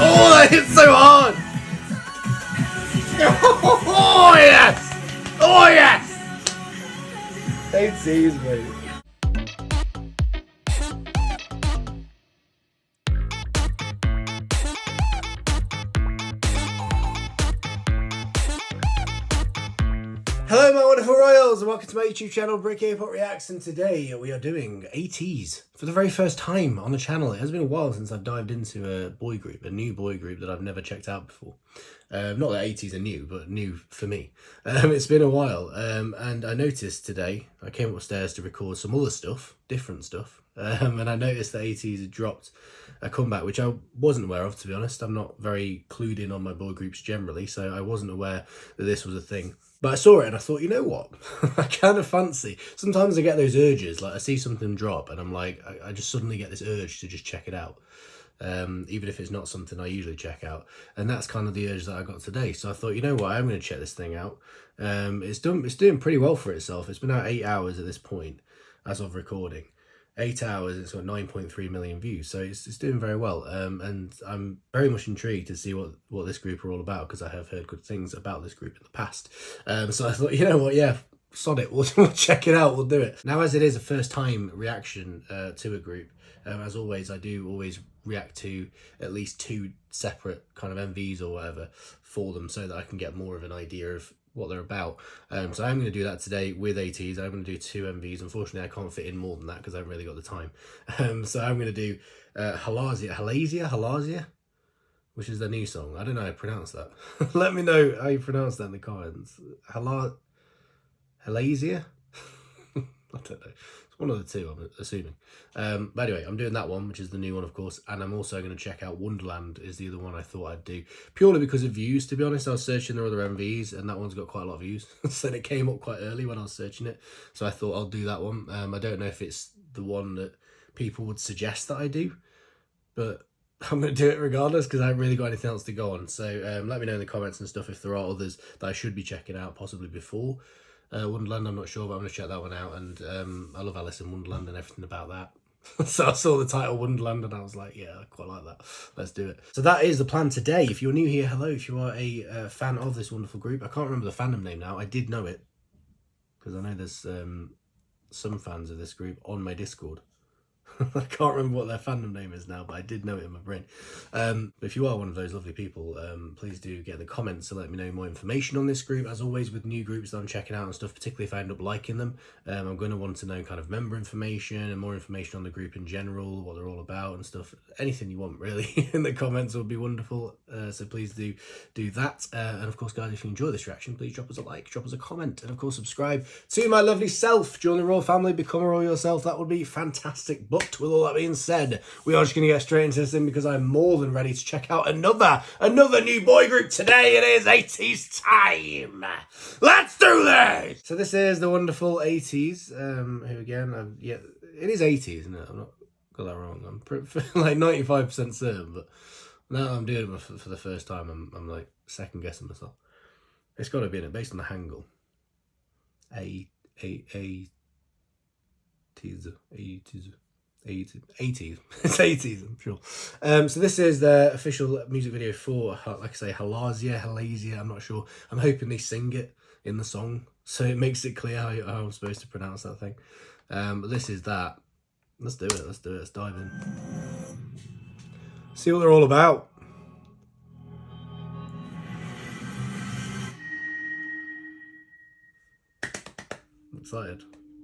Oh, that hit so hard! Oh yes! Oh yes! Ateez, mate. Hello my wonderful royals and welcome to my YouTube channel Brick K-Pop Reacts, and today we are doing Ateez for the very first time on the channel. It has been a while since I've dived into a boy group, a new boy group that I've never checked out before. Not that Ateez are new, but new for me. It's been a while, and I noticed today, I came upstairs to record some other stuff, different stuff, and I noticed that Ateez had dropped a comeback, which I wasn't aware of, to be honest. I'm not very clued in on my boy groups generally, so I wasn't aware that this was a thing. But I saw it and I thought, you know what, I kind of fancy, sometimes I get those urges, like I see something drop and I'm like, I just suddenly get this urge to just check it out. Even if it's not something I usually check out, and that's kind of the urge that I got today. So I thought, you know what, I'm going to check this thing out. It's doing pretty well for itself. It's been out 8 hours at this point as of recording. 8 hours, it's got 9.3 million views, so it's doing very well. And I'm very much intrigued to see what this group are all about, because I have heard good things about this group in the past. So I thought, you know what, yeah, sod it, we'll check it out, we'll do it. Now, as it is a first time reaction to a group, as always, I do always react to at least 2 separate kind of MVs or whatever for them, so that I can get more of an idea of what they're about. So I'm going to do that today with Ateez. I'm going to do 2 MVs. Unfortunately, I can't fit in more than that because I haven't really got the time. So I'm going to do HALAZIA, which is their new song. I don't know how to pronounce that. Let me know how you pronounce that in the comments. HALAZIA? I don't know. It's one of the 2, I'm assuming. But anyway, I'm doing that one, which is the new one, of course, and I'm also going to check out Wonderland, is the other one I thought I'd do, purely because of views, to be honest. I was searching their other MVs, and that one's got quite a lot of views, so it came up quite early when I was searching it, so I thought I'll do that one. I don't know if it's the one that people would suggest that I do, but I'm going to do it regardless, because I haven't really got anything else to go on. So let me know in the comments and stuff if there are others that I should be checking out, possibly before Wonderland. I'm not sure, but I'm going to check that one out. And I love Alice in Wonderland and everything about that. So I saw the title Wonderland and I was like, yeah, I quite like that. Let's do it. So that is the plan today. If you're new here, hello. If you are a fan of this wonderful group, I can't remember the fandom name now. I did know it, because I know there's some fans of this group on my Discord. I can't remember what their fandom name is now, but I did know it in my brain. But if you are one of those lovely people, please do get in the comments to let me know more information on this group. As always, with new groups that I'm checking out and stuff, particularly if I end up liking them, I'm going to want to know kind of member information and more information on the group in general, what they're all about and stuff. Anything you want, really, in the comments would be wonderful. So please do that. And of course, guys, if you enjoy this reaction, please drop us a like, drop us a comment, and of course, subscribe to my lovely self. Join the royal family, become a royal yourself. That would be fantastic. But with all that being said, we are just going to get straight into this thing, because I'm more than ready to check out another new boy group today. It is Ateez time. Let's do this. So this is the wonderful Ateez, who again, yeah, it is Ateez, isn't it? I'm not got that wrong. I'm like 95% certain, but now I'm doing it for the first time, I'm like second guessing myself. It's got to be in it, based on the Hangul. Ateez. It's Ateez, I'm sure. So this is the official music video for, like I say, HALAZIA, I'm not sure. I'm hoping they sing it in the song, so it makes it clear how I'm supposed to pronounce that thing. But this is that. Let's do it, let's dive in. See what they're all about.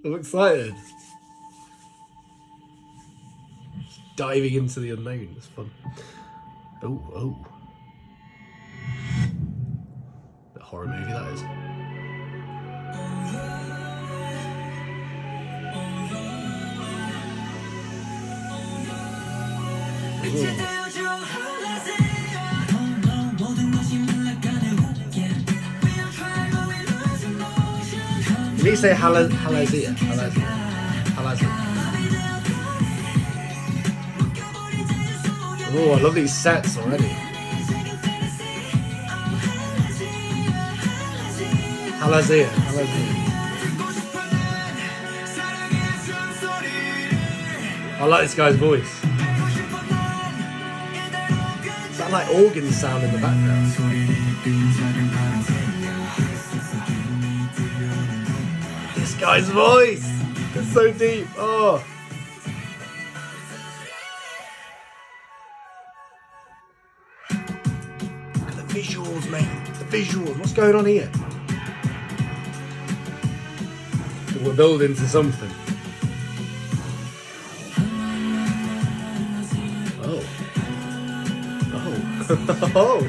I'm excited. Diving into the unknown, it's fun. Oh. The horror movie that is. Did he say HALAZIA? Oh, I love these sets already. HALAZIA. I like this guy's voice. That that like organ sound in the background? This guy's voice! It's so deep. Oh. Look at the visuals, mate. The visuals. What's going on here? We're building to something. Oh. Oh. Oh.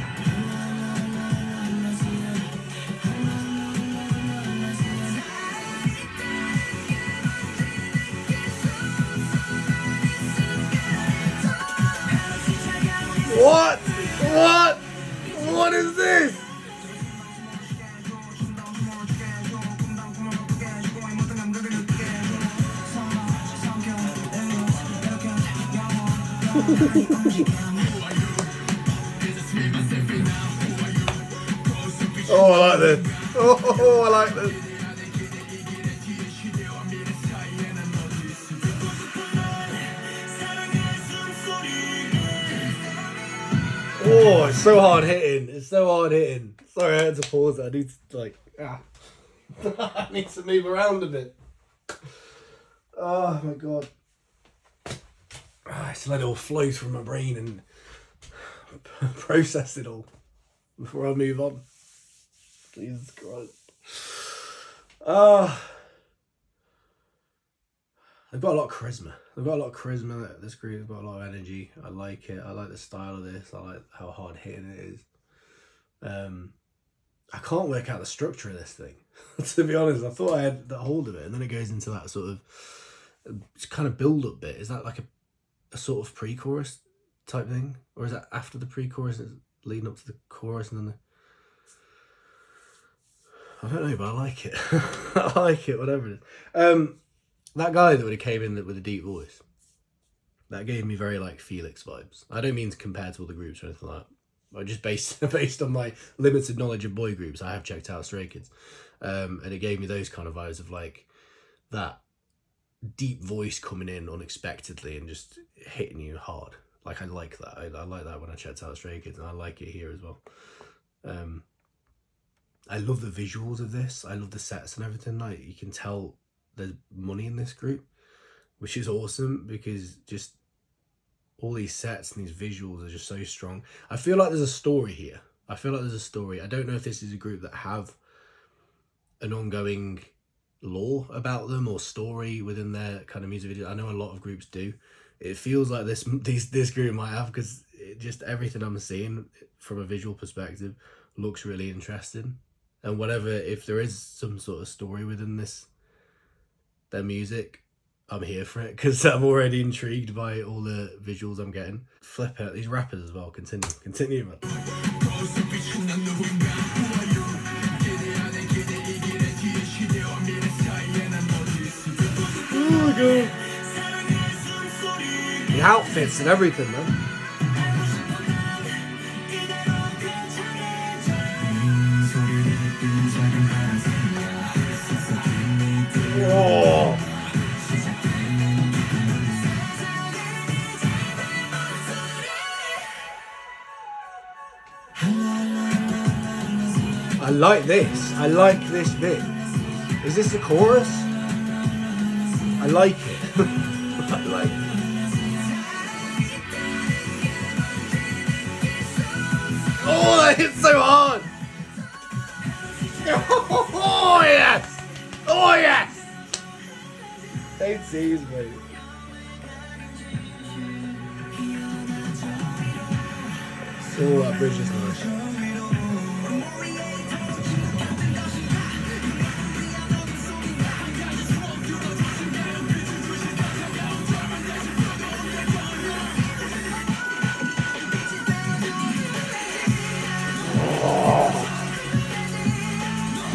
What? What? What is this? Oh, I like this. Oh, I like this. Oh, it's so hard hitting. It's so hard hitting. Sorry, I had to pause. I need to, like, I need to move around a bit. Oh, my God. I just let it all flow through my brain and process it all before I move on. Jesus Christ. They've got a lot of charisma. They've got a lot of charisma. This group has got a lot of energy. I like it. I like the style of this. I like how hard hitting it is. I can't work out the structure of this thing. To be honest, I thought I had the hold of it, and then it goes into that sort of kind of build up bit. Is that like a sort of pre-chorus type thing, or is that after the pre-chorus and it's leading up to the chorus and then I don't know, but I like it. I like it, whatever it is. That guy that would have came in with a deep voice, that gave me very like Felix vibes. I don't mean to compare to other groups or anything like that. But just based on my limited knowledge of boy groups, I have checked out Stray Kids. And it gave me those kind of vibes of like that deep voice coming in unexpectedly and just hitting you hard. Like I like that. I like that when I checked out Stray Kids, and I like it here as well. I love the visuals of this. I love the sets and everything. Like you can tell there's money in this group, which is awesome because just all these sets and these visuals are just so strong. I feel like there's a story here. I don't know if this is a group that have an ongoing lore about them or story within their kind of music video. I know a lot of groups do. It feels like this group might have, because just everything I'm seeing from a visual perspective looks really interesting. And whatever, if there is some sort of story within their music, I'm here for it, because I'm already intrigued by all the visuals I'm getting. Flip it, these rappers as well. Continue, man. Oh my God. The outfits and everything, man. Whoa. I like this. I like this bit. Is this the chorus? I like it. I like it. Oh, that hit so hard. Oh, yes. Oh, yes. Ateez, mate. Oh, that bridge is nice.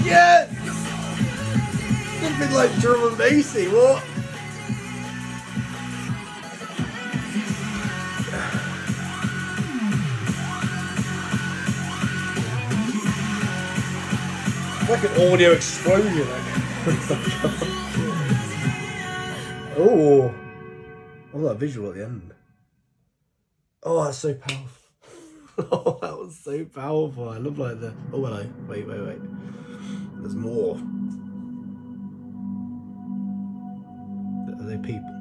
Yes! Something like drum and bassy, what? Like an audio explosion. Oh, that visual at the end. Oh, that's so powerful. Oh, that was so powerful. I love like the, oh hello, wait. There's more. Are they people?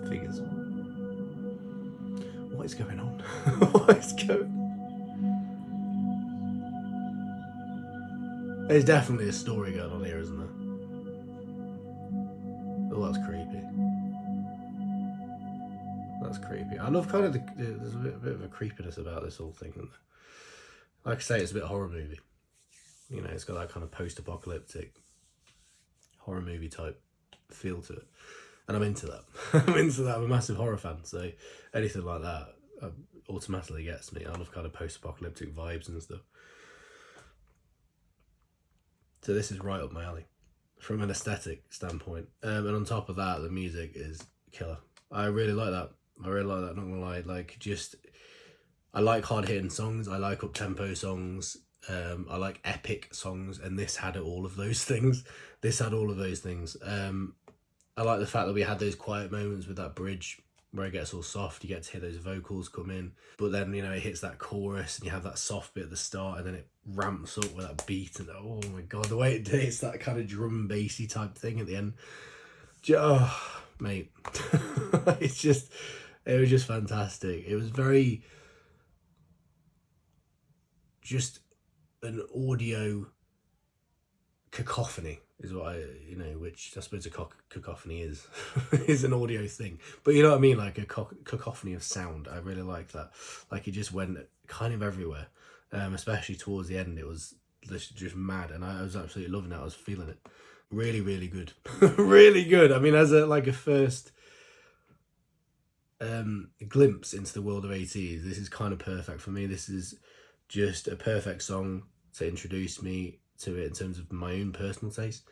Figures. What is going on? What is going on? There's definitely a story going on here, isn't there? Oh, that's creepy. That's creepy. I love kind of there's a bit of a creepiness about this whole thing. Like I say, it's a bit horror movie. You know, it's got that kind of post-apocalyptic horror movie type feel to it. And I'm into that. I'm into that. I'm a massive horror fan, so anything like that automatically gets me. I love kind of post-apocalyptic vibes and stuff. So this is right up my alley from an aesthetic standpoint. And on top of that, the music is killer. I really like that. Not gonna lie. Like, just, I like hard-hitting songs. I like up-tempo songs. I like epic songs, and this had all of those things. I like the fact that we had those quiet moments with that bridge where it gets all soft. You get to hear those vocals come in, but then, you know, it hits that chorus and you have that soft bit at the start, and then it ramps up with that beat, and oh my god, the way it hits that kind of drum bassy type thing at the end. Oh, mate. It was just fantastic. It was very just an audio cacophony is what which I suppose a cacophony is is an audio thing, but you know what I mean, like a cacophony of sound. I really liked that. Like, it just went kind of everywhere, especially towards the end. It was just mad, and I was absolutely loving it. I was feeling it. Really, really good. Really good. I mean, as a first glimpse into the world of Ateez, this is kind of perfect for me. This is just a perfect song to introduce me to it in terms of my own personal taste.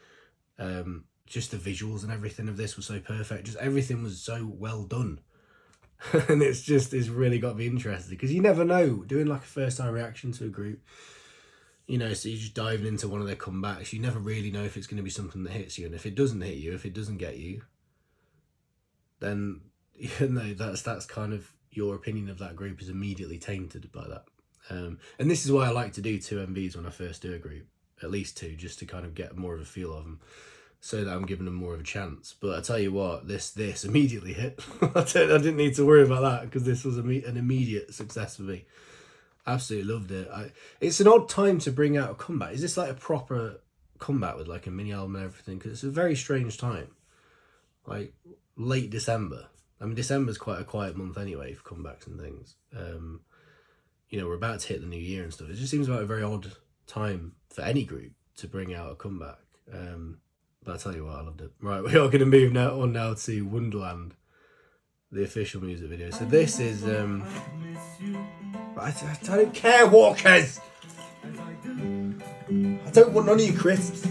Just the visuals and everything of this was so perfect. Just everything was so well done. And it's really got me interested, because you never know, doing like a first time reaction to a group, you know, so you're just diving into one of their comebacks. You never really know if it's going to be something that hits you, and if it doesn't hit you, if it doesn't get you, then you know that's kind of your opinion of that group is immediately tainted by that. And this is why I like to do 2 MVs when I first do a group, at least 2, just to kind of get more of a feel of them, so that I'm giving them more of a chance. But I tell you what, this immediately hit. I didn't need to worry about that, because this was an immediate success for me. Absolutely loved it. It's an odd time to bring out a comeback. Is this like a proper comeback with like a mini album and everything? Because it's a very strange time, like late December. I mean, December's quite a quiet month anyway for comebacks and things. You know, we're about to hit the new year and stuff. It just seems like a very odd time for any group to bring out a comeback. But I tell you what, I loved it. Right, we are going to move now to Wonderland, the official music video. So this is I don't care, Walkers. I don't want none of you crisps.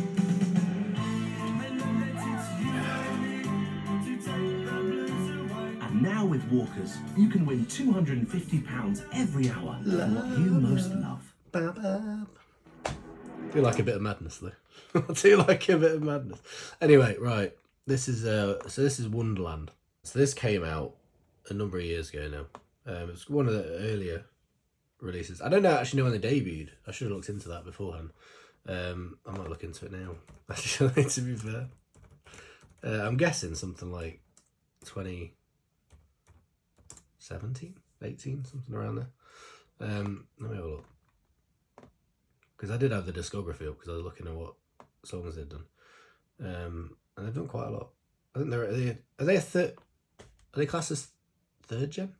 And now with Walkers, you can win £250 every hour for what you most love. I do like a bit of madness, though. I do like a bit of madness. Anyway, right. This is Wonderland. So this came out a number of years ago now. It was one of the earlier releases. I don't actually know when they debuted. I should have looked into that beforehand. I might look into it now, actually, to be fair. I'm guessing something like 2017, 18, something around there. Let me have a look. Because I did have the discography up, because I was looking at what songs they'd done. And they've done quite a lot. I think are they classed as 3rd gen?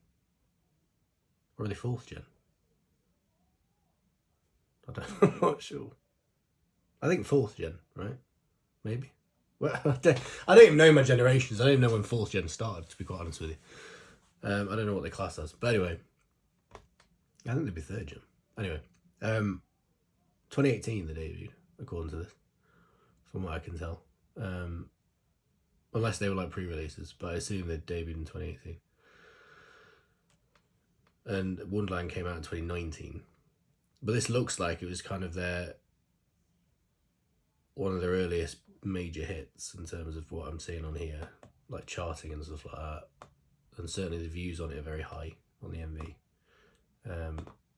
Or are they 4th gen? I'm not sure. I think 4th gen, right? Maybe. Well, I don't even know my generations. I don't even know when 4th gen started, to be quite honest with you. I don't know what they class as. But anyway, I think they'd be 3rd gen. Anyway, 2018 they debuted, according to this, from what I can tell. Unless they were like pre-releases, but I assume they debuted in 2018. And Wonderland came out in 2019. But this looks like it was kind of one of their earliest major hits in terms of what I'm seeing on here, like charting and stuff like that. And certainly the views on it are very high on the MV.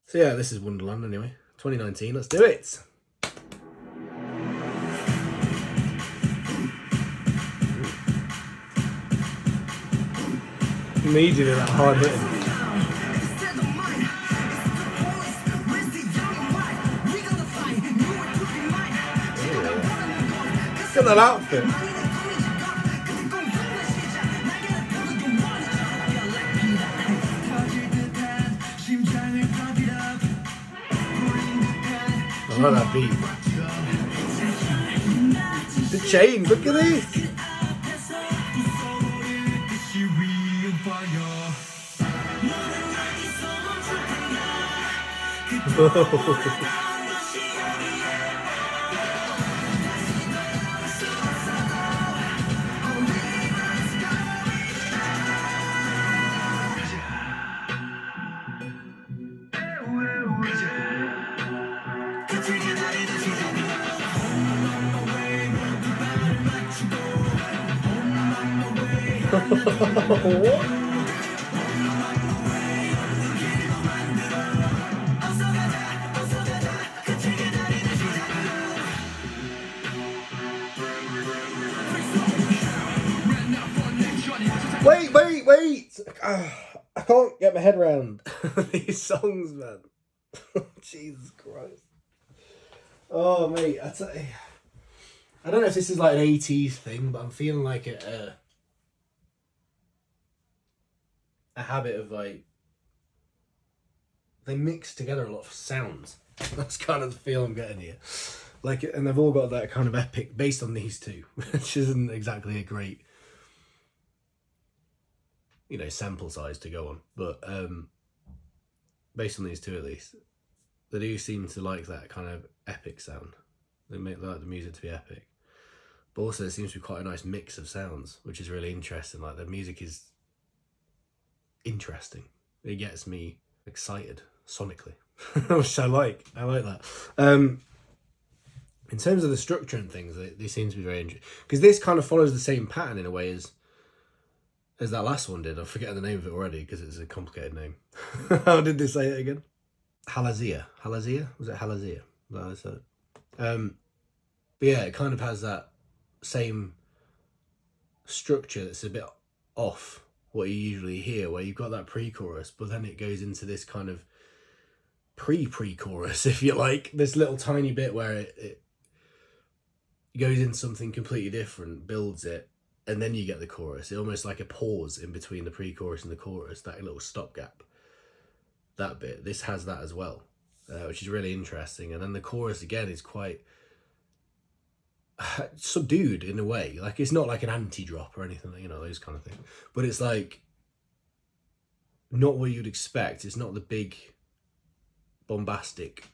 So yeah, this is Wonderland anyway. 2019, let's do it. Immediately that hard hitting. Look at that outfit. I like that beat. The chain, look at this. Wait! I can't get my head around these songs, man. Jesus Christ. Oh, mate, I don't know if this is like an Ateez thing, but I'm feeling like a habit of like, they mix together a lot of sounds. That's kind of the feel I'm getting here. Like, and they've all got that kind of epic based on these two, which isn't exactly a great, you know, sample size to go on, but based on these two at least, they do seem to like that kind of epic sound. They make like the music to be epic, but also there seems to be quite a nice mix of sounds, which is really interesting. Like the music is interesting. It gets me excited sonically, which I like. I like that. In terms of the structure and things, they seem to be very interesting, because this kind of follows the same pattern in a way as that last one did. I'm forgetting the name of it already because it's a complicated name. How did they say it again? HALAZIA. HALAZIA? Was it HALAZIA? That I said. But yeah, it kind of has that same structure that's a bit off what you usually hear, where you've got that pre-chorus, but then it goes into this kind of pre-chorus, if you like. This little tiny bit where it goes into something completely different, builds it, and then you get the chorus. It's almost like a pause in between the pre-chorus and the chorus, that little stopgap. That bit, this has that as well, which is really interesting. And then the chorus again is quite subdued in a way. Like, it's not like an anti-drop or anything, you know, those kind of things. But it's like not what you'd expect. It's not the big bombastic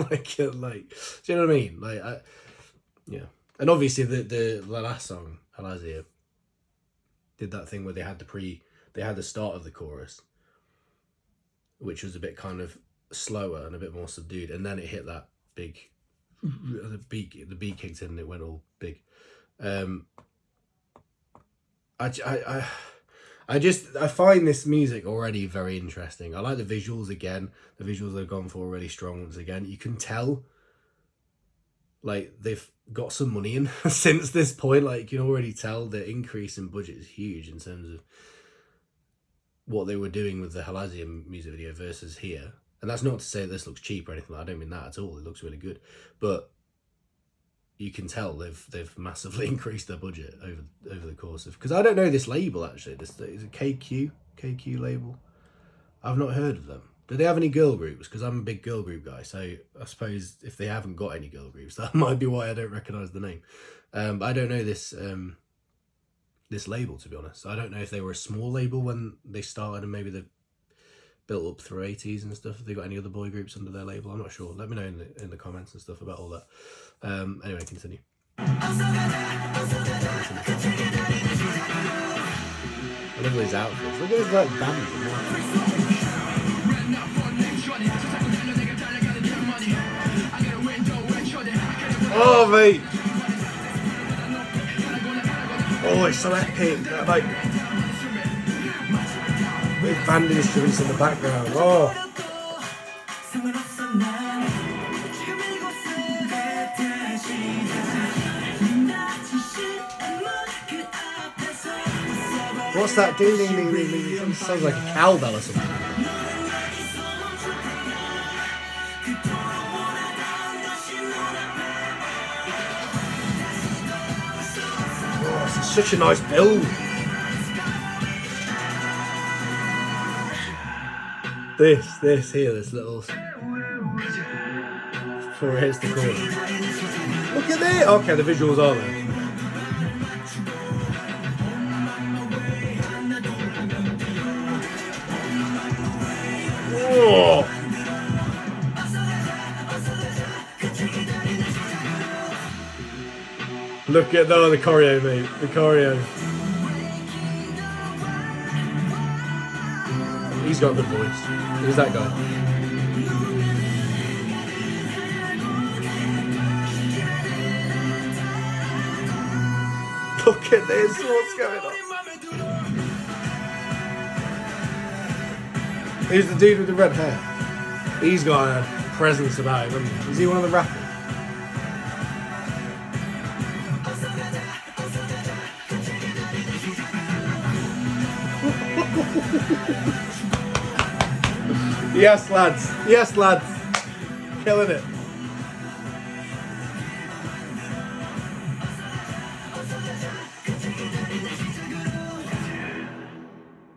like do you know what I mean? Like, yeah. And obviously the last song, HALAZIA, did that thing where they had the start of the chorus, which was a bit kind of slower and a bit more subdued, and then it hit that big, the beat kicked in and it went all big. I find this music already very interesting. I like the visuals again. The visuals they've gone for are really strong once again. You can tell like they've got some money in since this point. Like, you can already tell the increase in budget is huge in terms of what they were doing with the HALAZIA music video versus here. And that's not to say this looks cheap or anything. I don't mean that at all. It looks really good, but you can tell they've massively increased their budget over the course of, because I don't know this label actually. This is a KQ label. I've not heard of them. Do they have any girl groups? Because I'm a big girl group guy, so I suppose if they haven't got any girl groups, that might be why I don't recognise the name. But I don't know this this label, to be honest. I don't know if they were a small label when they started and maybe they've built up through Ateez and stuff. Have they got any other boy groups under their label? I'm not sure. Let me know in the comments and stuff about all that. Anyway, continue. I love these outfits. Look at this like band. Oh mate. Oh, it's so epic. Like, with band instruments in the background. Oh. What's that? Ding ding ding ding ding. It sounds like a cowbell or something. Oh, this is such a nice build. This here, this little before it hits the chorus. Look at this. Okay, the visuals are there. Oh. Look at the choreo, mate. The choreo. He's got a good voice. Who's that guy? Look at this. What's going on? He's the dude with the red hair. He's got a presence about him, hasn't he? Is he one of the rappers? Yes, lads. Yes, lads. Killing it.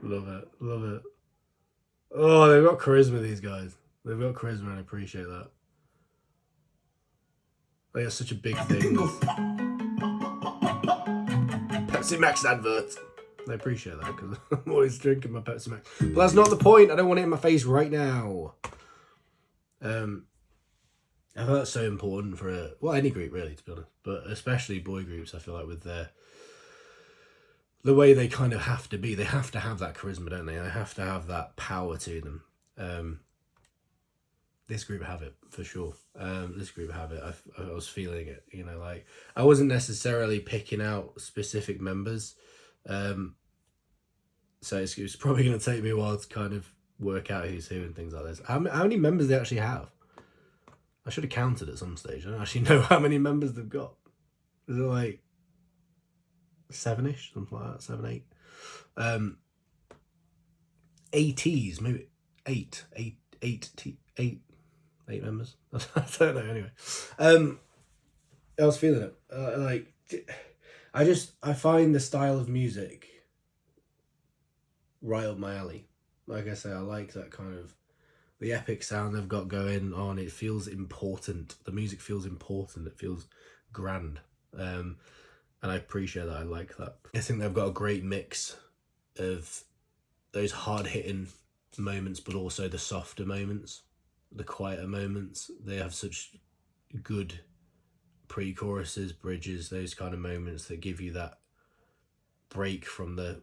Love it. Love it. Oh, they've got charisma, these guys. They've got charisma, and I appreciate that. They are such a big thing. Pepsi Max adverts. I appreciate that because I'm always drinking my Pepsi Max. But that's not the point. I don't want it in my face right now. I feel that's so important for any group really, to be honest, but especially boy groups. I feel like with the way they kind of have to be, they have to have that charisma, don't they? They have to have that power to them. This group have it for sure. This group have it. I was feeling it. You know, like I wasn't necessarily picking out specific members. So it's probably going to take me a while to kind of work out who's who and things like this. How many members they actually have? I should have counted at some stage. I don't actually know how many members they've got. Is it like 7-ish? Something like that, 7, 8. Ateez, maybe 8 members. I don't know, anyway. I was feeling it. I find the style of music right up my alley. Like I say, I like that kind of the epic sound they've got going on. It feels important. The music feels important. It feels grand. And I appreciate that. I like that. I think they've got a great mix of those hard-hitting moments, but also the softer moments, the quieter moments. They have such good pre-choruses, bridges, those kind of moments that give you that break from the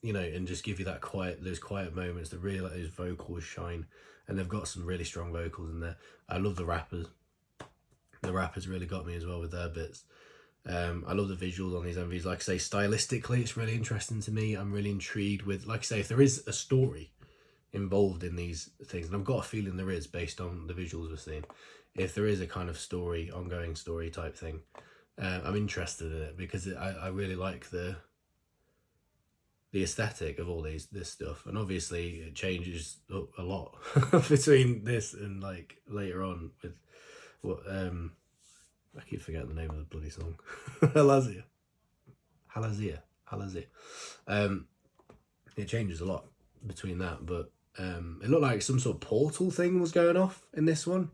you know, and just give you that those quiet moments that really let those vocals shine. And they've got some really strong vocals in there. I love the rappers. The rappers really got me as well with their bits. I love the visuals on these MVs. Like I say, stylistically, it's really interesting to me. I'm really intrigued with, like I say, if there is a story involved in these things, and I've got a feeling there is based on the visuals we're seeing. If there is a kind of story, ongoing story type thing, I'm interested in it because I really like the aesthetic of all this stuff. And obviously it changes a lot between this and like later on with what I keep forgetting the name of the bloody song. HALAZIA. It changes a lot between that, but it looked like some sort of portal thing was going off in this one.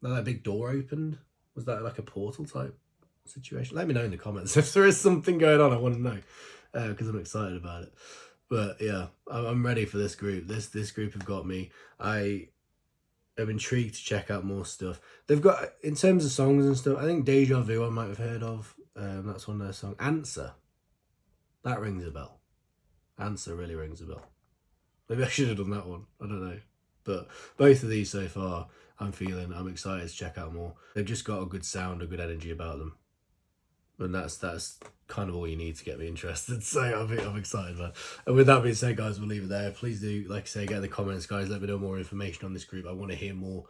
That big door opened. Was that like a portal type situation? Let me know in the comments if there is something going on. I want to know because I'm excited about it. But yeah, I'm ready for this group. This group have got me. I am intrigued to check out more stuff. They've got, in terms of songs and stuff, I think Deja Vu I might have heard of. That's one of their songs. Answer. That rings a bell. Answer really rings a bell. Maybe I should have done that one. I don't know. But both of these so far, I'm excited to check out more. They've just got a good sound, a good energy about them. And that's kind of all you need to get me interested. So I'm excited, man. And with that being said, guys, we'll leave it there. Please do, like I say, get in the comments, guys. Let me know more information on this group. I want to hear more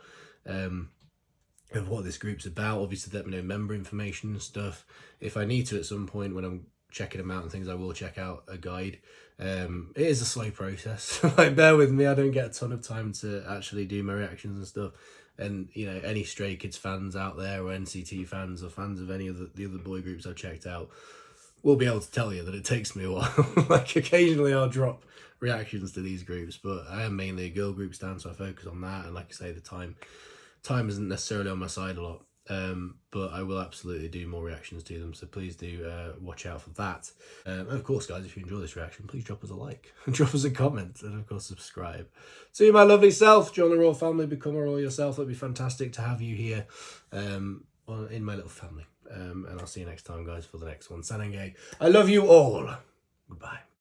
of what this group's about. Obviously, let me know member information and stuff. If I need to at some point when I'm checking them out and things, I will check out a guide. It is a slow process. Like, bear with me. I don't get a ton of time to actually do my reactions and stuff. And, you know, any Stray Kids fans out there, or NCT fans, or fans of any of the other boy groups I've checked out, will be able to tell you that it takes me a while. Like, occasionally I'll drop reactions to these groups, but I am mainly a girl group stan, so I focus on that. And like I say, the time isn't necessarily on my side a lot. But I will absolutely do more reactions to them, so please do watch out for that. And of course, guys, if you enjoy this reaction, please drop us a like, drop us a comment, and of course subscribe. See you, my lovely self. Join the royal family, become a royal yourself. It'd be fantastic to have you here in my little family. And I'll see you next time, guys, for the next one. Sanenge, I love you all. Goodbye.